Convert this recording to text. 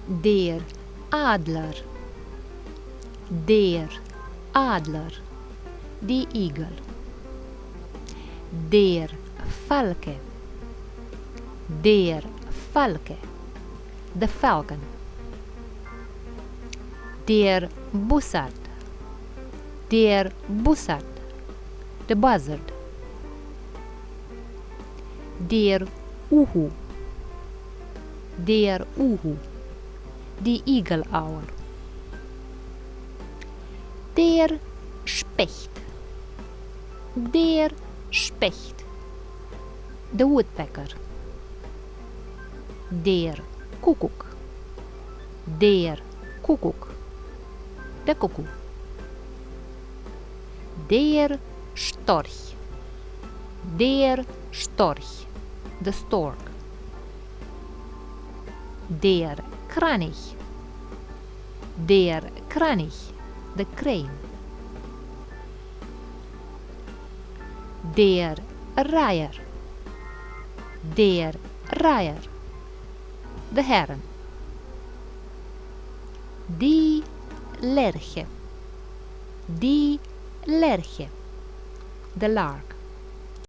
Der Adler. Der Adler. The eagle. Der Falke. Der Falke. The falcon. Der Bussard. Der Bussard. The buzzard. Der Uhu. Der Uhu. The eagle owl. Der Specht. Der Specht. The woodpecker. Der Kuckuck. Der Kuckuck. The cuckoo. Der Storch. Der Storch. The stork. Der Kranich. Der Kranich. The crane. Der Reiher. Der Reiher. The heron. Die Lerche. Die Lerche. The lark.